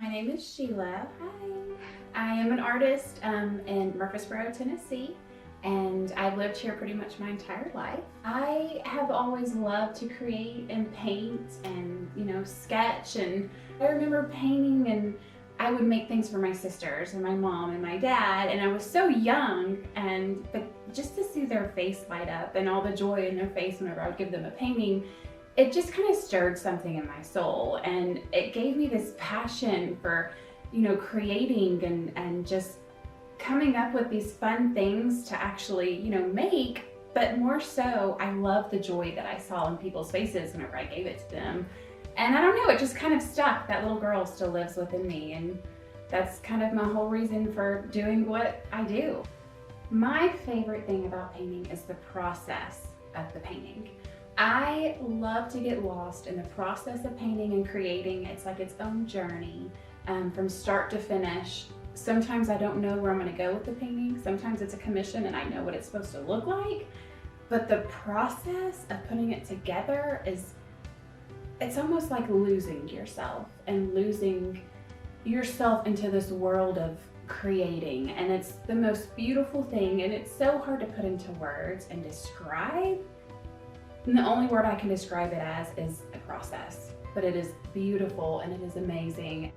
My name is Sheila. Hi. I am an artist in Murfreesboro, Tennessee, and I've lived here pretty much my entire life. I have always loved to create and paint and, sketch, and I remember painting, and I would make things for my sisters and my mom and my dad, and I was so young, but just to see their face light up and all the joy in their face whenever I would give them a painting, it just kind of stirred something in my soul, and it gave me this passion for, creating and just coming up with these fun things to actually, make. But more so, I love the joy that I saw in people's faces whenever I gave it to them. And I don't know, it just kind of stuck. That little girl still lives within me, and that's kind of my whole reason for doing what I do. My favorite thing about painting is the process of the painting. I love to get lost in the process of painting and creating. It's like its own journey from start to finish. Sometimes I don't know where I'm going to go with the painting. Sometimes it's a commission and I know what it's supposed to look like. But the process of putting it together it's almost like losing yourself and losing yourself into this world of creating. And it's the most beautiful thing, and it's so hard to put into words and describe. And the only word I can describe it as is a process, but it is beautiful and it is amazing.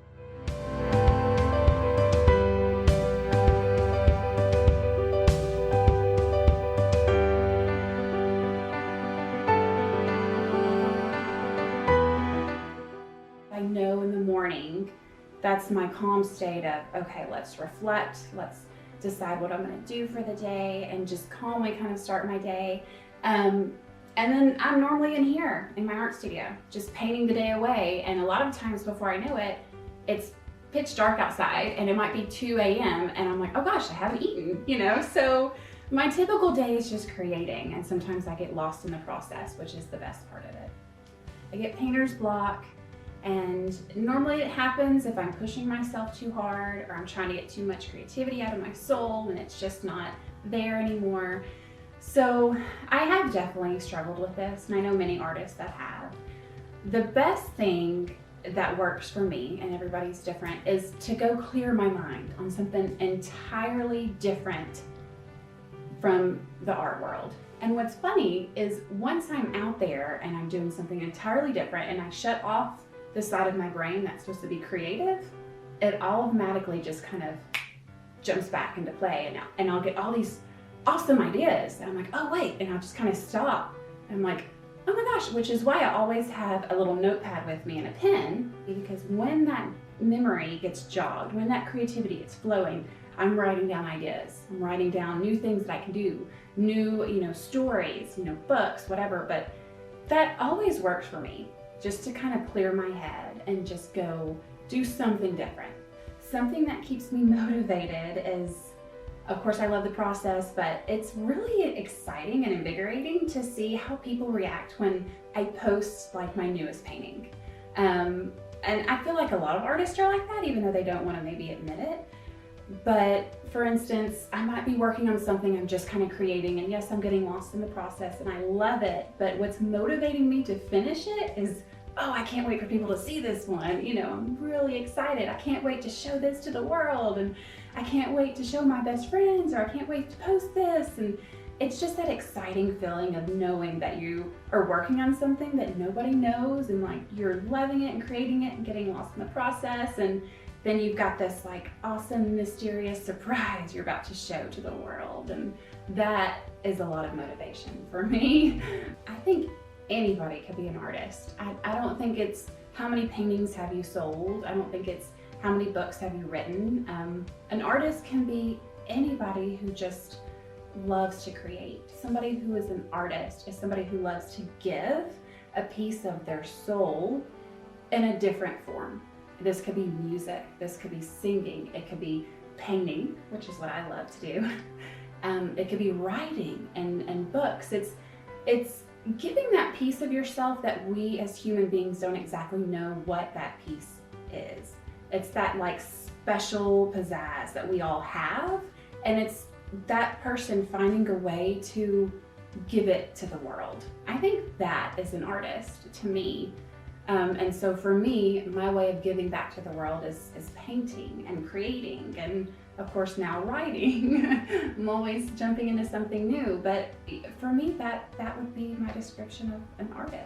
I know in the morning, that's my calm state of, okay, let's reflect, let's decide what I'm gonna do for the day, and just calmly kind of start my day. And then I'm normally in here in my art studio, just painting the day away. And a lot of times before I know it, it's pitch dark outside and it might be 2 a.m. and I'm like, oh gosh, I haven't eaten, So my typical day is just creating. And sometimes I get lost in the process, which is the best part of it. I get painter's block, and normally it happens if I'm pushing myself too hard or I'm trying to get too much creativity out of my soul and it's just not there anymore. So I have definitely struggled with this, and I know many artists that have. The best thing that works for me, and everybody's different, is to go clear my mind on something entirely different from the art world. And what's funny is once I'm out there and I'm doing something entirely different and I shut off the side of my brain that's supposed to be creative, it automatically just kind of jumps back into play, and I'll get all these awesome ideas, and I'm like, oh wait, and I'll just kind of stop. And I'm like, oh my gosh, which is why I always have a little notepad with me and a pen, because when that memory gets jogged, when that creativity gets flowing, I'm writing down ideas. I'm writing down new things that I can do, new, stories, books, whatever. But that always works for me, just to kind of clear my head and just go do something different. Something that keeps me motivated is, of course, I love the process, but it's really exciting and invigorating to see how people react when I post like my newest painting. And I feel like a lot of artists are like that, even though they don't want to maybe admit it. But for instance, I might be working on something I'm just kind of creating, and yes, I'm getting lost in the process and I love it, but what's motivating me to finish it is, oh, I can't wait for people to see this one. I'm really excited. I can't wait to show this to the world, and I can't wait to show my best friends, or I can't wait to post this. And it's just that exciting feeling of knowing that you are working on something that nobody knows, and like you're loving it and creating it and getting lost in the process. And then you've got this like awesome, mysterious surprise you're about to show to the world. And that is a lot of motivation for me. I think anybody could be an artist. I don't think it's how many paintings have you sold. I don't think it's how many books have you written. An artist can be anybody who just loves to create. Somebody who is an artist is somebody who loves to give a piece of their soul in a different form. This could be music, this could be singing, it could be painting, which is what I love to do. It could be writing and books. It's giving that piece of yourself that we as human beings don't exactly know what that piece is. It's that like special pizzazz that we all have, and it's that person finding a way to give it to the world. I think that is an artist to me. And so for me, my way of giving back to the world is painting and creating, and of course now writing. I'm always jumping into something new, but for me that would be my description of an artist.